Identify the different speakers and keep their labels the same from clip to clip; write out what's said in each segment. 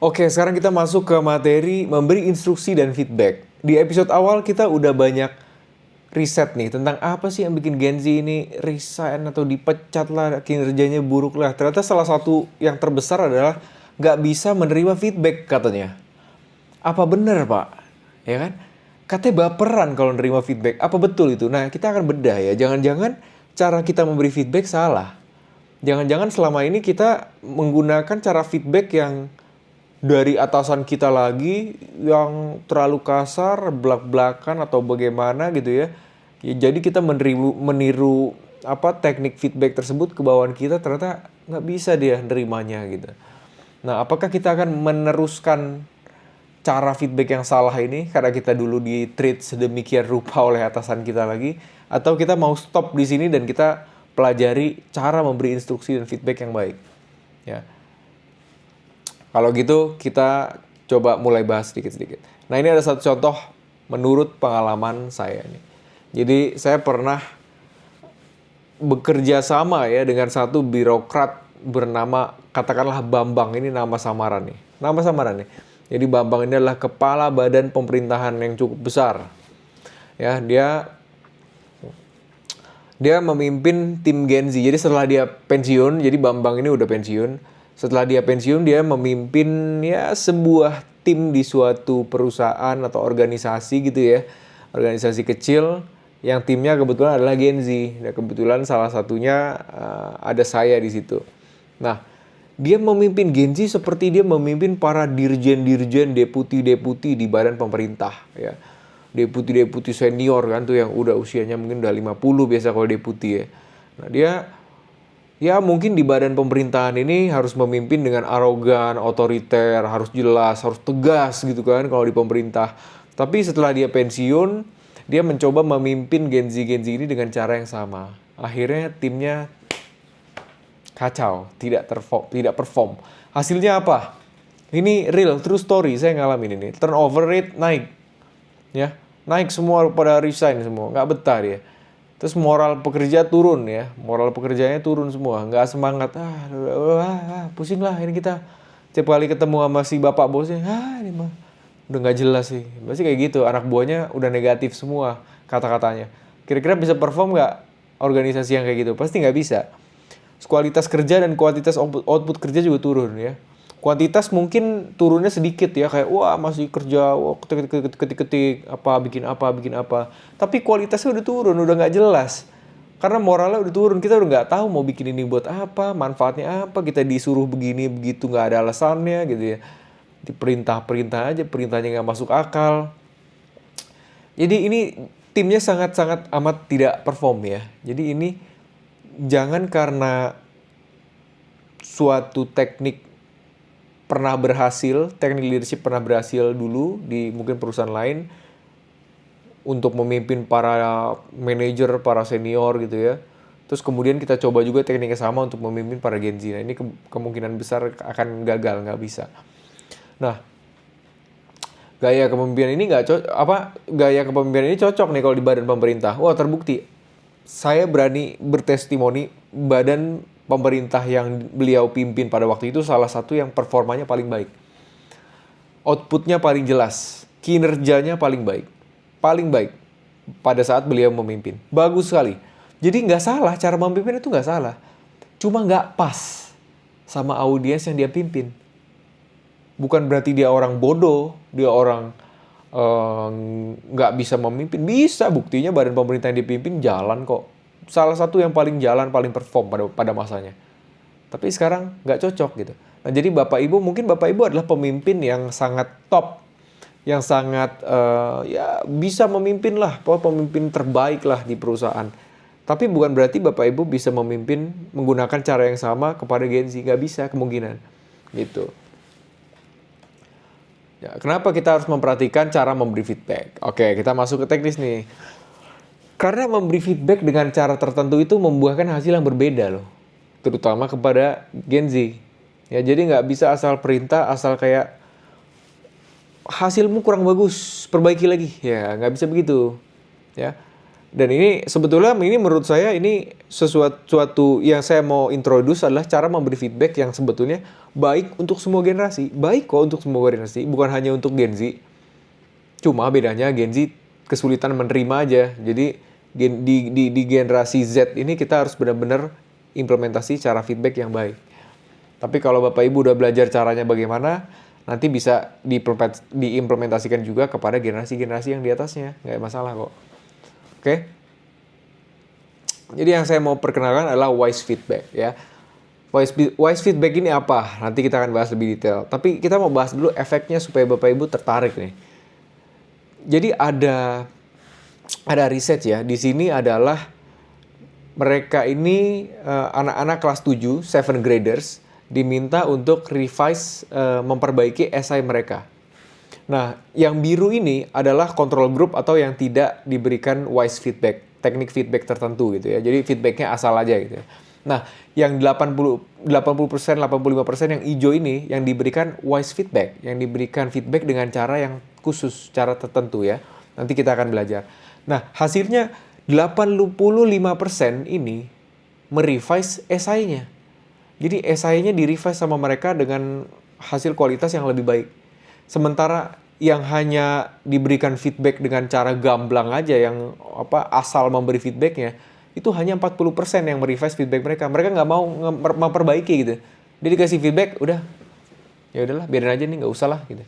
Speaker 1: Oke, sekarang kita masuk ke materi memberi instruksi dan feedback. Di episode awal kita udah banyak riset nih tentang apa sih yang bikin Gen Z ini resign atau dipecat lah, kinerjanya buruk lah. Ternyata salah satu yang terbesar adalah nggak bisa menerima feedback katanya. Apa benar Pak? Ya kan? Katanya baperan kalau nerima feedback. Apa betul itu? Nah, kita akan bedah ya. Jangan-jangan cara kita memberi feedback salah. Jangan-jangan selama ini kita menggunakan cara feedback yang dari atasan kita lagi yang terlalu kasar, belak-belakan atau bagaimana gitu ya. Jadi kita meniru apa teknik feedback tersebut ke bawahan kita, ternyata nggak bisa dia nerimanya gitu. Nah, apakah kita akan meneruskan cara feedback yang salah ini karena kita dulu di treat sedemikian rupa oleh atasan kita lagi, atau kita mau stop di sini dan kita pelajari cara memberi instruksi dan feedback yang baik. Ya. Kalau gitu kita coba mulai bahas sedikit-sedikit. Nah, ini ada satu contoh menurut pengalaman saya nih. Jadi saya pernah bekerja sama ya dengan satu birokrat bernama katakanlah Bambang. Ini nama samaran nih. Nama samaran nih. Jadi Bambang ini adalah kepala badan pemerintahan yang cukup besar. Ya, dia memimpin tim Gen Z. Jadi setelah dia pensiun, jadi Bambang ini udah pensiun. Setelah dia pensiun, dia memimpin ya sebuah tim di suatu perusahaan atau organisasi gitu ya. Organisasi kecil yang timnya kebetulan adalah Gen Z. Dan kebetulan salah satunya ada saya di situ. Nah, dia memimpin Gen Z seperti dia memimpin para dirjen-dirjen, deputi-deputi di badan pemerintah ya. Deputi-deputi senior kan tuh yang udah usianya mungkin udah 50 biasa kalau deputi ya. Nah, dia ya mungkin di badan pemerintahan ini harus memimpin dengan arogan, otoriter, harus jelas, harus tegas gitu kan kalau di pemerintah. Tapi setelah dia pensiun, dia mencoba memimpin Gen Z ini dengan cara yang sama. Akhirnya timnya kacau, tidak perform. Hasilnya apa? Ini real, true story, saya ngalamin ini. Turnover rate naik. Ya, naik semua pada resign semua, nggak betah dia. Terus moral pekerja turun ya, moral pekerjanya turun semua, nggak semangat. Pusing lah ini kita. Setiap kali ketemu sama si bapak bosnya, ini mah udah nggak jelas sih. Pasti kayak gitu, anak buahnya udah negatif semua kata-katanya. Kira-kira bisa perform nggak organisasi yang kayak gitu? Pasti nggak bisa. Kualitas kerja dan kuantitas output kerja juga turun ya. Kuantitas mungkin turunnya sedikit ya, kayak wah masih kerja, wah ketik-ketik bikin apa. Tapi kualitasnya udah turun, udah nggak jelas. Karena moralnya udah turun, kita udah nggak tahu mau bikin ini buat apa, manfaatnya apa, kita disuruh begini begitu nggak ada alasannya gitu ya. Diperintah-perintah aja, perintahnya nggak masuk akal. Jadi ini timnya sangat-sangat amat tidak perform ya. Jadi ini jangan karena suatu teknik leadership pernah berhasil dulu di mungkin perusahaan lain untuk memimpin para manajer, para senior gitu ya. Terus kemudian kita coba juga tekniknya sama untuk memimpin para Gen Z. Nah, ini kemungkinan besar akan gagal, nggak bisa. Nah, gaya kepemimpinan ini cocok nih kalau di badan pemerintah. Wah, terbukti. Saya berani bertestimoni badan pemerintah yang beliau pimpin pada waktu itu salah satu yang performanya paling baik. Outputnya paling jelas, kinerjanya paling baik pada saat beliau memimpin. Bagus sekali. Jadi nggak salah, cara memimpin itu nggak salah. Cuma nggak pas sama audiens yang dia pimpin. Bukan berarti dia orang bodoh, dia orang nggak bisa memimpin. Bisa, buktinya badan pemerintah yang dipimpin jalan kok. Salah satu yang paling jalan, paling perform pada masanya. Tapi sekarang nggak cocok gitu. Nah, jadi mungkin Bapak Ibu adalah pemimpin yang sangat top. Yang sangat bisa memimpin lah, pemimpin terbaik lah di perusahaan. Tapi bukan berarti Bapak Ibu bisa memimpin menggunakan cara yang sama kepada Gen Z. Nggak bisa kemungkinan. Gitu. Ya, kenapa kita harus memperhatikan cara memberi feedback? Oke, kita masuk ke teknis nih. Karena memberi feedback dengan cara tertentu itu membuahkan hasil yang berbeda loh. Terutama kepada Gen Z. Ya, jadi nggak bisa asal perintah, asal kayak hasilmu kurang bagus, perbaiki lagi. Ya, nggak bisa begitu. Ya, Dan ini sebetulnya ini menurut saya ini sesuatu yang saya mau introduce adalah cara memberi feedback yang sebetulnya baik untuk semua generasi. Baik kok untuk semua generasi, bukan hanya untuk Gen Z. Cuma bedanya Gen Z kesulitan menerima aja. Jadi di generasi Z ini kita harus benar-benar implementasi cara feedback yang baik. Tapi kalau Bapak Ibu udah belajar caranya bagaimana, nanti bisa diimplementasikan juga kepada generasi-generasi yang di atasnya. Nggak masalah kok. Oke? Jadi yang saya mau perkenalkan adalah wise feedback ya. Wise feedback ini apa? Nanti kita akan bahas lebih detail. Tapi kita mau bahas dulu efeknya supaya Bapak Ibu tertarik nih. Jadi ada riset ya. Di sini adalah mereka ini anak-anak kelas 7, 7 graders diminta untuk revise memperbaiki esai mereka. Nah, yang biru ini adalah control group atau yang tidak diberikan wise feedback, teknik feedback tertentu gitu ya. Jadi feedbacknya asal aja gitu ya. Nah, yang 80%, 85% yang hijau ini yang diberikan wise feedback, yang diberikan feedback dengan cara yang khusus, cara tertentu ya. Nanti kita akan belajar. Nah, hasilnya 85% ini merevise esainya. Jadi esainya direvise sama mereka dengan hasil kualitas yang lebih baik. Sementara yang hanya diberikan feedback dengan cara gamblang aja, yang asal memberi feedbacknya, itu hanya 40% yang merevise feedback mereka. Mereka nggak mau memperbaiki gitu. Dia dikasih feedback, udah, ya udahlah, biarin aja nih, nggak usah lah gitu.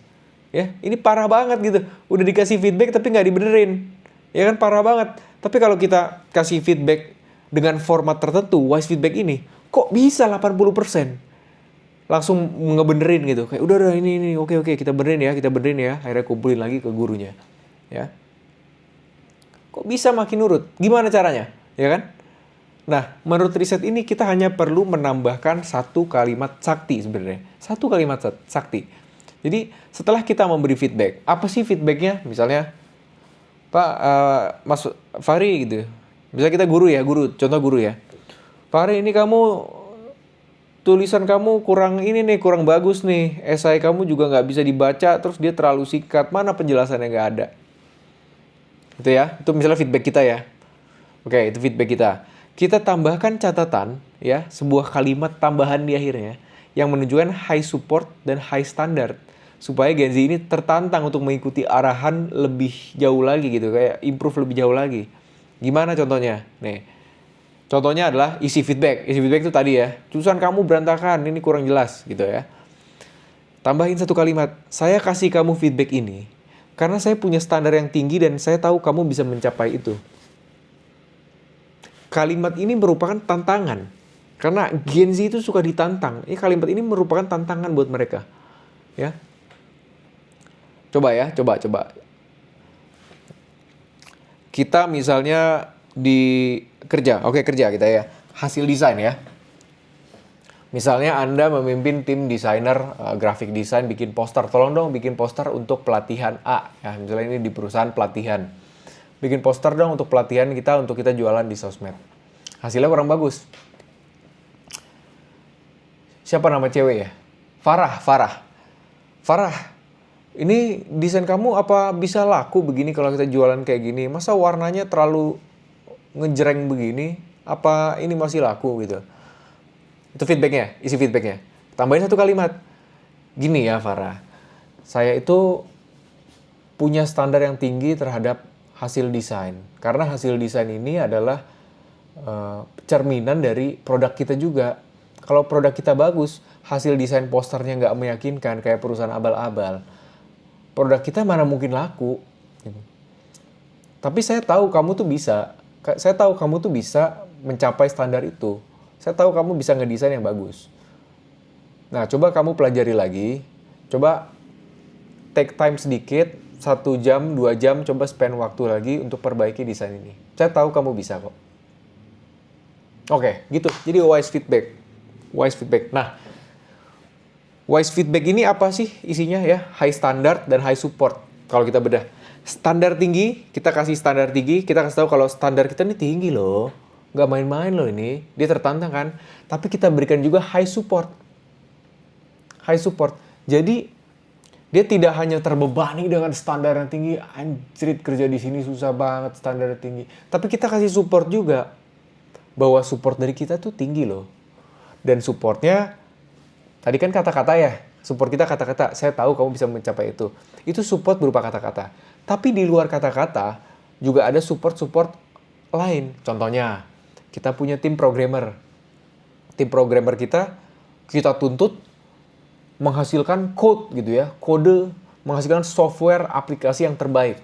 Speaker 1: Ya, ini parah banget gitu. Udah dikasih feedback tapi nggak dibenerin. Ya kan, parah banget. Tapi kalau kita kasih feedback dengan format tertentu, wise feedback ini, kok bisa 80%? Langsung ngebenerin gitu. Kayak udah ini oke kita benerin ya. Akhirnya kumpulin lagi ke gurunya. Ya. Kok bisa makin nurut? Gimana caranya? Ya kan? Nah, menurut riset ini kita hanya perlu menambahkan satu kalimat sakti sebenarnya. Satu kalimat sakti. Jadi, setelah kita memberi feedback, apa sih feedbacknya? Misalnya, Pak, Mas Fahri gitu. Misalnya kita guru, contoh guru ya. Fahri, ini kamu tulisan kamu kurang bagus nih. Esai kamu juga nggak bisa dibaca, terus dia terlalu singkat. Mana penjelasannya nggak ada? Itu ya, itu misalnya feedback kita ya. Oke, itu feedback kita. Kita tambahkan catatan ya, sebuah kalimat tambahan di akhirnya yang menunjukkan high support dan high standard. Supaya Gen Z ini tertantang untuk mengikuti arahan lebih jauh lagi gitu, kayak improve lebih jauh lagi. Gimana contohnya? Nih. Contohnya adalah isi feedback. Isi feedback itu tadi ya, tulisan kamu berantakan, ini kurang jelas gitu ya. Tambahin satu kalimat, saya kasih kamu feedback ini karena saya punya standar yang tinggi dan saya tahu kamu bisa mencapai itu. Kalimat ini merupakan tantangan. Karena Gen Z itu suka ditantang. Ini kalimat ini merupakan tantangan buat mereka. Ya. Coba. Kita misalnya di kerja kita ya, hasil desain ya. Misalnya Anda memimpin tim desainer graphic design bikin poster, tolong dong bikin poster untuk pelatihan A ya, misalnya ini di perusahaan pelatihan. Bikin poster dong untuk pelatihan kita, untuk kita jualan di sosmed. Hasilnya kurang bagus. Siapa nama cewek ya? Farah. Ini desain kamu apa bisa laku begini kalau kita jualan kayak gini? Masa warnanya terlalu ngejreng begini, apa ini masih laku gitu. Itu feedbacknya, isi feedbacknya. Tambahin satu kalimat. Gini ya Farah, saya itu punya standar yang tinggi terhadap hasil desain. Karena hasil desain ini adalah cerminan dari produk kita juga. Kalau produk kita bagus, hasil desain posternya nggak meyakinkan kayak perusahaan abal-abal, produk kita mana mungkin laku. Gitu. Tapi saya tahu kamu tuh bisa. Saya tahu kamu tuh bisa mencapai standar itu. Saya tahu kamu bisa ngedesain yang bagus. Nah, coba kamu pelajari lagi. Coba take time sedikit, 1 jam, 2 jam, coba spend waktu lagi untuk perbaiki desain ini. Saya tahu kamu bisa kok. Oke, gitu. Jadi wise feedback. Nah, wise feedback ini apa sih isinya ya? High standard dan high support. Kalau kita bedah. Standar tinggi, kita kasih standar tinggi, kita kasih tahu kalau standar kita ini tinggi loh. Nggak main-main loh ini. Dia tertantang kan. Tapi kita berikan juga high support. Jadi Dia tidak hanya terbebani dengan standar yang tinggi, anjrit kerja di sini susah banget standar tinggi. Tapi kita kasih support juga, bahwa support dari kita tuh tinggi loh. Dan supportnya, tadi kan kata-kata ya, support kita kata-kata, saya tahu kamu bisa mencapai itu. Itu support berupa kata-kata. Tapi di luar kata-kata, juga ada support-support lain. Contohnya, kita punya tim programmer. Tim programmer kita tuntut menghasilkan code gitu ya, kode, menghasilkan software aplikasi yang terbaik.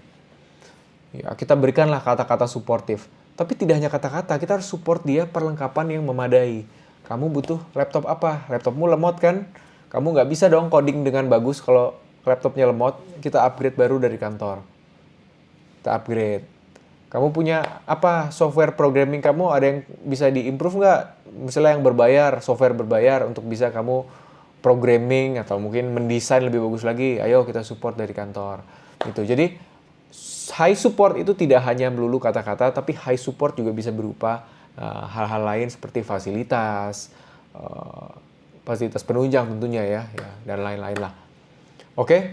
Speaker 1: Ya, kita berikanlah kata-kata suportif. Tapi tidak hanya kata-kata, kita harus support dia perlengkapan yang memadai. Kamu butuh laptop apa? Laptopmu lemot kan? Kamu nggak bisa dong coding dengan bagus kalau laptopnya lemot. Kita upgrade baru dari kantor. Kita upgrade. Kamu punya apa? Software programming kamu ada yang bisa di-improve nggak? Misalnya yang berbayar, software berbayar untuk bisa kamu programming atau mungkin mendesain lebih bagus lagi, ayo kita support dari kantor. Gitu. Jadi high support itu tidak hanya melulu kata-kata, tapi high support juga bisa berupa hal-hal lain seperti fasilitas penunjang tentunya ya dan lain-lain lah. Oke,